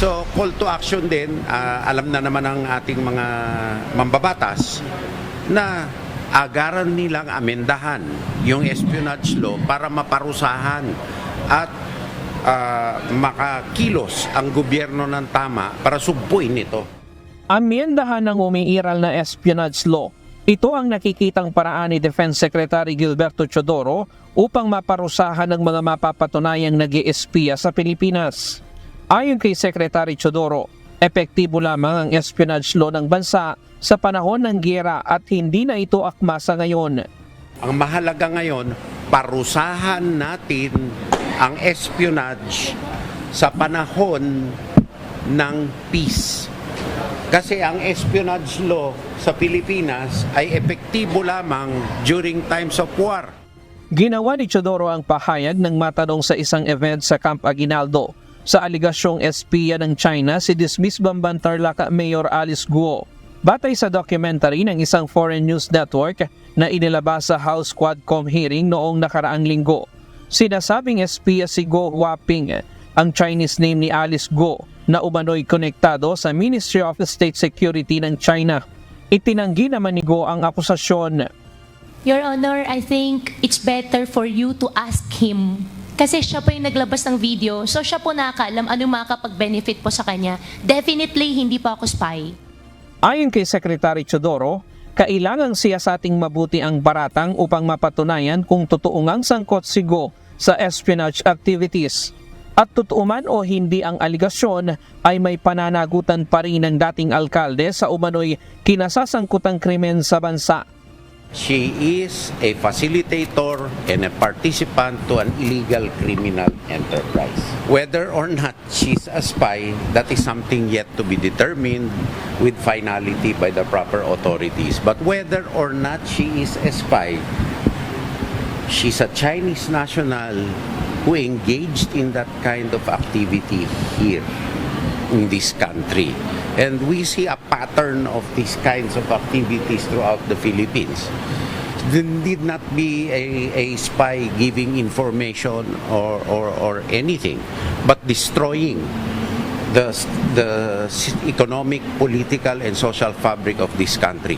So call to action din, alam na naman ng ating mga mambabatas na agaran nilang amendahan yung espionage law para maparusahan at makakilos ang gobyerno ng tama para sugpuin ito. Amendahan ng umiiral na espionage law. Ito ang nakikitang paraan ni Defense Secretary Gilberto Teodoro upang maparusahan ng mga mapapatunayang nag-espiya sa Pilipinas. Ayon kay Secretary Teodoro, epektibo lamang ang espionage law ng bansa sa panahon ng giyera at hindi na ito akma sa ngayon. Ang mahalaga ngayon, parusahan natin ang espionage sa panahon ng peace. Kasi ang espionage law sa Pilipinas ay epektibo lamang during times of war. Ginawa ni Teodoro ang pahayag ng matanong sa isang event sa Camp Aguinaldo sa aligasyong espiya ng China si dismissed Bamban-Tarlac Mayor Alice Guo. Batay sa documentary ng isang foreign news network na inilabas sa House Quadcom hearing noong nakaraang linggo, sinasabing espiya si Guo Huaping, ang Chinese name ni Alice Guo, na umano'y konektado sa Ministry of State Security ng China. Itinanggi naman ni Guo ang akusasyon. Your Honor, I think it's better for you to ask him. Kasi siya po yung naglabas ng video, so siya po nakakaalam anong makakapag-benefit po sa kanya. Definitely, hindi po ako spy. Ayon kay Secretary Teodoro, kailangang siyasating mabuti ang baratang upang mapatunayan kung totoo ngang sangkot si Guo sa espionage activities. At totoo man o hindi ang aligasyon ay may pananagutan pa rin ng dating alkalde sa umano'y kinasasangkutang krimen sa bansa. She is a facilitator and a participant to an illegal criminal enterprise. Whether or not she's a spy, that is something yet to be determined with finality by the proper authorities. But whether or not she is a spy, she's a Chinese national who engaged in that kind of activity here in this country. And we see a pattern of these kinds of activities throughout the Philippines. There need not be a spy giving information or anything, but destroying the economic, political, and social fabric of this country.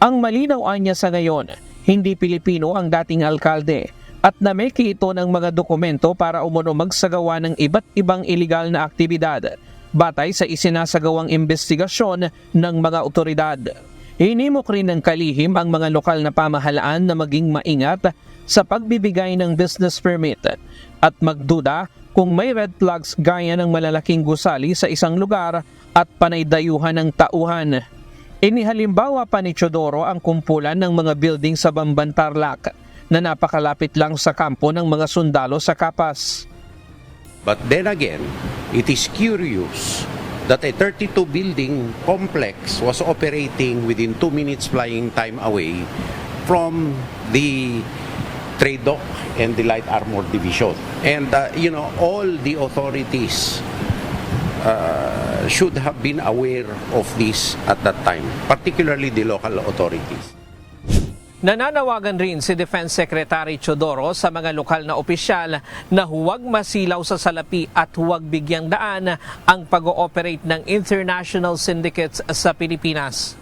Ang malinaw niya sa ngayon, hindi Pilipino ang dating alkalde at nameki ito ng mga dokumento para umano magsagawa ng iba't ibang iligal na aktibidad batay sa isinasagawang investigasyon ng mga otoridad. Hinimok rin ng kalihim ang mga lokal na pamahalaan na maging maingat sa pagbibigay ng business permit at magduda kung may red flags gaya ng malalaking gusali sa isang lugar at panaydayuhan ng tauhan. Inihalimbawa pa ni Teodoro ang kumpulan ng mga building sa Bamban-Tarlac na napakalapit lang sa kampo ng mga sundalo sa Kapas. But then again, it is curious that a 32-building complex was operating within 2 minutes flying time away from the trade dock and the light armor division. And all the authorities should have been aware of this at that time, particularly the local authorities. Nananawagan rin si Defense Secretary Teodoro sa mga lokal na opisyal na huwag masilaw sa salapi at huwag bigyang daan ang pag-ooperate ng international syndicates sa Pilipinas.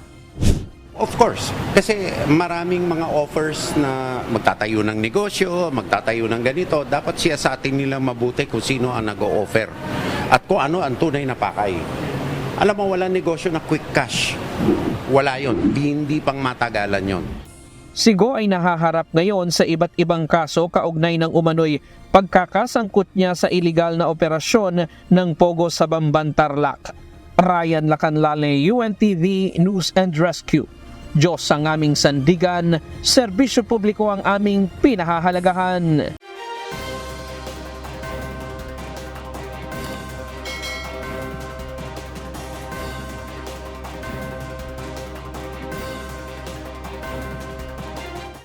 Of course, kasi maraming mga offers na magtatayo ng negosyo, magtatayo ng ganito, dapat siya sa atin nilang mabuti kung sino ang nag-o-offer at kung ano ang tunay na pakay. Alam mo, wala negosyo na quick cash. Wala yon, hindi pang matagalan yon. Si Guo ay nahaharap ngayon sa iba't ibang kaso kaugnay ng umano'y pagkakasangkot niya sa iligal na operasyon ng Pogo sa Bamban-Tarlac. Ryan Lacanlale, UNTV News and Rescue. Diyos ang aming sandigan, serbisyo publiko ang aming pinahahalagahan.